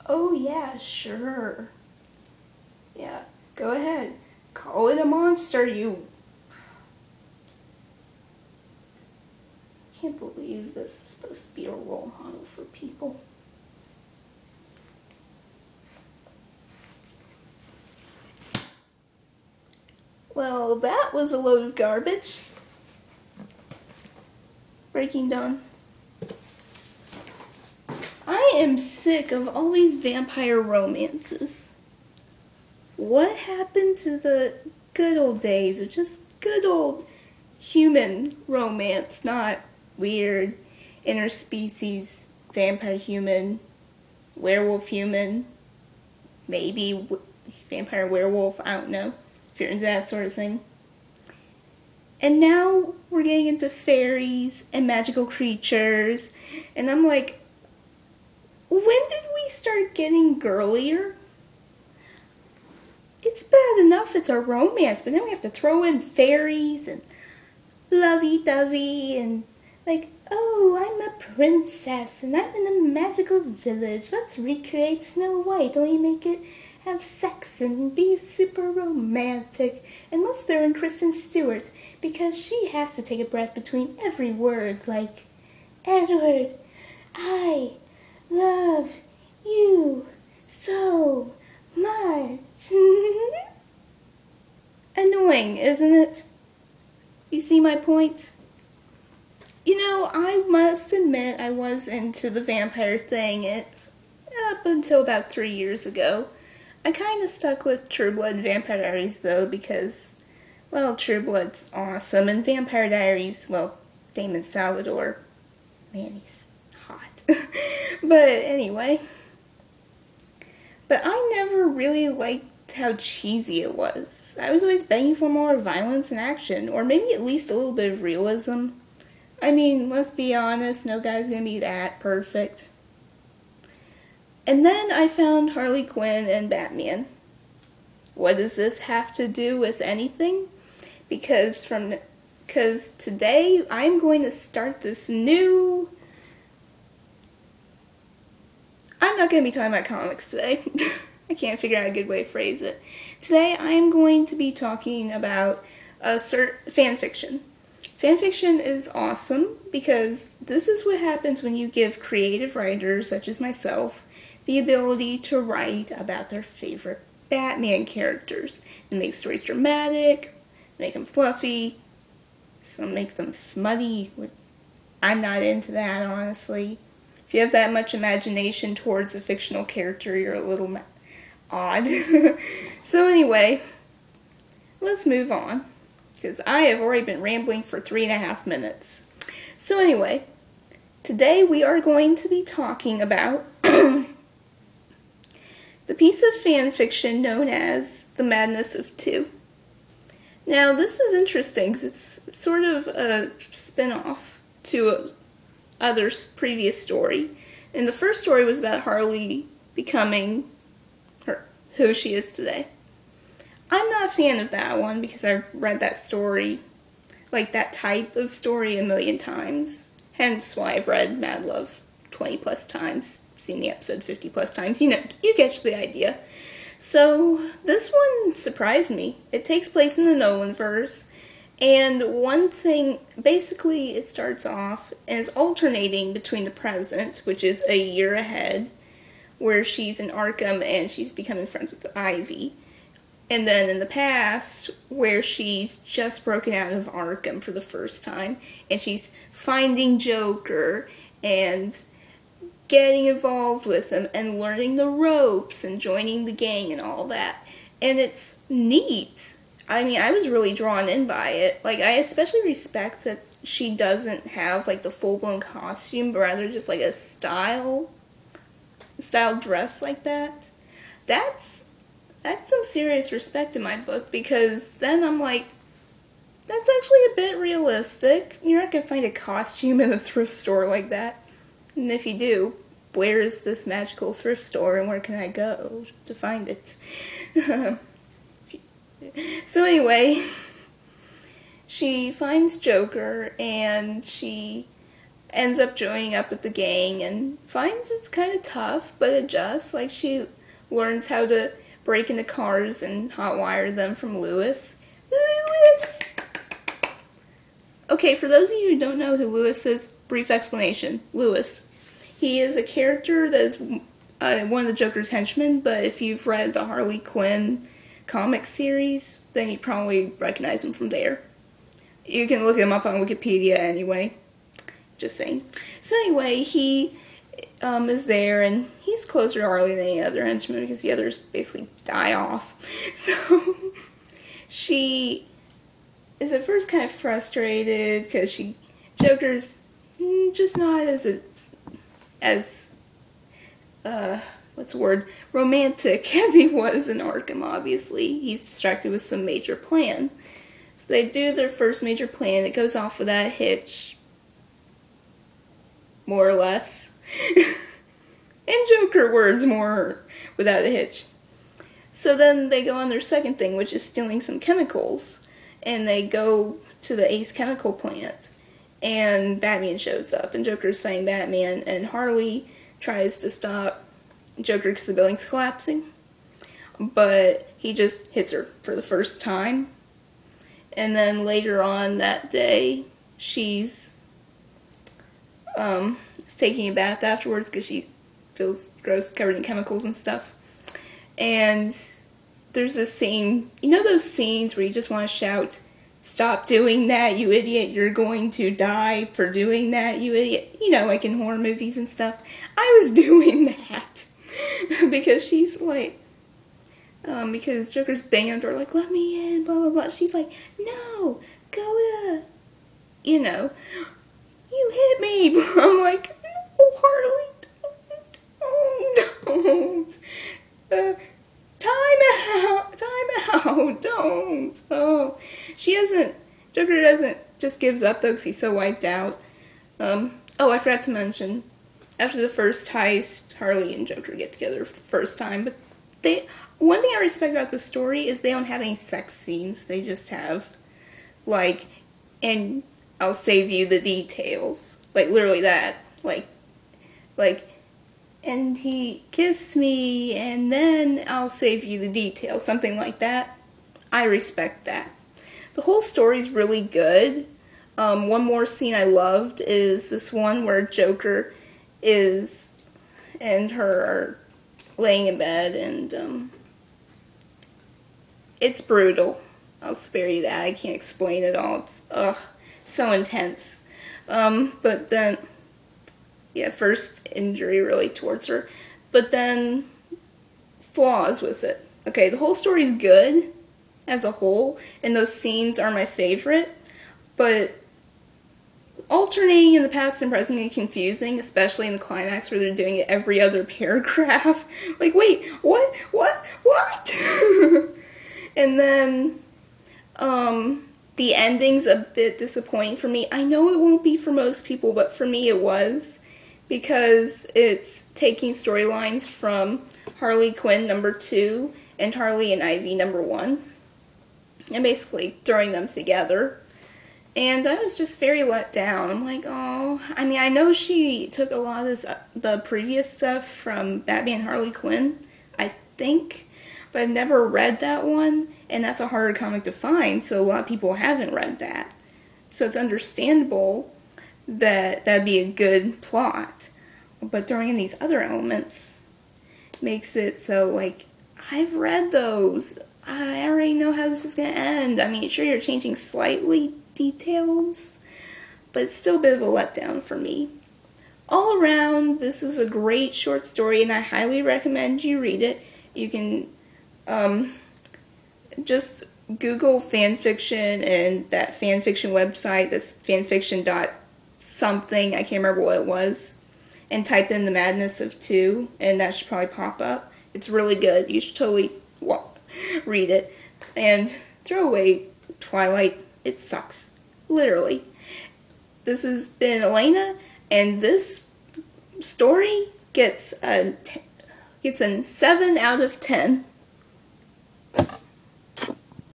Oh yeah, sure. Yeah, go ahead. Call it a monster, you... I can't believe this is supposed to be a role model for people. Well, that was a load of garbage. Breaking Dawn. I am sick of all these vampire romances. What happened to the good old days of just good old human romance, not weird interspecies vampire human, werewolf human, maybe vampire werewolf, I don't know, if you're into that sort of thing. And now we're getting into fairies and magical creatures, and I'm like, when did we start getting girlier? It's bad enough it's a romance, but then we have to throw in fairies and lovey-dovey and like, oh, I'm a princess and I'm in a magical village. Let's recreate Snow White, only make it have sex and be super romantic. And let's throw in Kristen Stewart, because she has to take a breath between every word, like, Edward, I love you so much. Annoying, isn't it? You see my point? You know, I must admit I was into the vampire thing up until about 3 years ago. I kind of stuck with True Blood Vampire Diaries, though, because, well, True Blood's awesome, and Vampire Diaries, well, Damon Salvador, man, he's hot. But anyway. But I never really liked how cheesy it was. I was always begging for more violence and action, or maybe at least a little bit of realism. I mean, let's be honest, no guy's gonna be that perfect. And then I found Harley Quinn and Batman. What does this have to do with anything? Because today I'm going to start this new... I'm not going to be talking about comics today. I can't figure out a good way to phrase it. Today I'm going to be talking about fanfiction. Fanfiction is awesome because this is what happens when you give creative writers, such as myself, the ability to write about their favorite Batman characters and make stories dramatic, make them fluffy, some make them smutty. I'm not into that, honestly. If you have that much imagination towards a fictional character, you're a little odd. So anyway, let's move on, because I have already been rambling for 3.5 minutes. So anyway, today we are going to be talking about the piece of fan fiction known as The Madness of Two. Now, this is interesting because it's sort of a spin-off to other previous story. And the first story was about Harley becoming who she is today. I'm not a fan of that one because I've read that story, like that type of story, a million times. Hence why I've read Mad Love 20 plus times, seen the episode 50 plus times. You know, you get the idea. So this one surprised me. It takes place in the Nolanverse, and one thing, basically it starts off as alternating between the present, which is a year ahead, where she's in Arkham and she's becoming friends with Ivy, and then in the past, where she's just broken out of Arkham for the first time, and she's finding Joker and getting involved with him and learning the ropes and joining the gang and all that. And it's neat. I mean, I was really drawn in by it. Like, I especially respect that she doesn't have, like, the full-blown costume, but rather just, like, a style dress like that. That's some serious respect in my book, because then I'm like, that's actually a bit realistic. You're not going to find a costume in a thrift store like that. And if you do, where is this magical thrift store and where can I go to find it? So anyway, she finds Joker and she ends up joining up with the gang and finds it's kind of tough, but adjusts. Like, she learns how to break into cars and hotwire them from Lewis. Lewis! Okay, for those of you who don't know who Lewis is, brief explanation. Lewis. He is a character that is one of the Joker's henchmen, but if you've read the Harley Quinn comic series, then you probably recognize him from there. You can look him up on Wikipedia anyway. Just saying. So anyway, he is there, and he's closer to Harley than any other henchman because the others basically die off. So she is at first kind of frustrated because Joker's just not as what's the word, romantic as he was in Arkham, obviously. He's distracted with some major plan. So they do their first major plan. It goes off without a hitch. More or less. In Joker words, more without a hitch. So then they go on their second thing, which is stealing some chemicals. And they go to the Ace chemical plant. And Batman shows up. And Joker's fighting Batman. And Harley tries to stop Joker because the building's collapsing. But he just hits her for the first time. And then later on that day, she's taking a bath afterwards because she feels gross, covered in chemicals and stuff. And there's this scene, you know those scenes where you just want to shout, "Stop doing that, you idiot, you're going to die for doing that, you idiot." You know, like in horror movies and stuff. I was doing that. Because she's like, because Joker's banging on the door like, "Let me in, blah, blah, blah." She's like, "No, go to, you know, you hit me." I'm like, "No, Harley, don't. Time out, don't." Oh, Joker doesn't just gives up though because he's so wiped out. Oh, I forgot to mention, after the first heist, Harley and Joker get together for the first time, but one thing I respect about the story is they don't have any sex scenes. They just have, like, and I'll save you the details. Like, literally that. Like, and he kissed me, and then I'll save you the details. Something like that. I respect that. The whole story's really good. One more scene I loved is this one where Joker and her are laying in bed, and it's brutal. I'll spare you that. I can't explain it all. It's so intense. But then, yeah, first injury really towards her, but then flaws with it. Okay, the whole story's good as a whole, and those scenes are my favorite, but alternating in the past and present is confusing, especially in the climax where they're doing it every other paragraph. Like, wait, what? And then, the ending's a bit disappointing for me. I know it won't be for most people, but for me it was, because it's taking storylines from Harley Quinn #2 and Harley and Ivy #1, and basically throwing them together. And I was just very let down. I'm like, oh, I mean, I know she took a lot of the previous stuff from Batman Harley Quinn, I think, but I've never read that one, and that's a harder comic to find, so a lot of people haven't read that. So it's understandable that that'd be a good plot, but throwing in these other elements makes it so, like, I've read those. I already know how this is going to end. I mean, sure, you're changing slightly details, but it's still a bit of a letdown for me. All around, this was a great short story, and I highly recommend you read it. You can just Google fanfiction and that fanfiction website, that's fanfiction.something, I can't remember what it was, and type in The Madness of Two, and that should probably pop up. It's really good. You should totally read it. And throw away Twilight. It sucks. Literally. This has been Elena, and this story gets a 7 out of 10.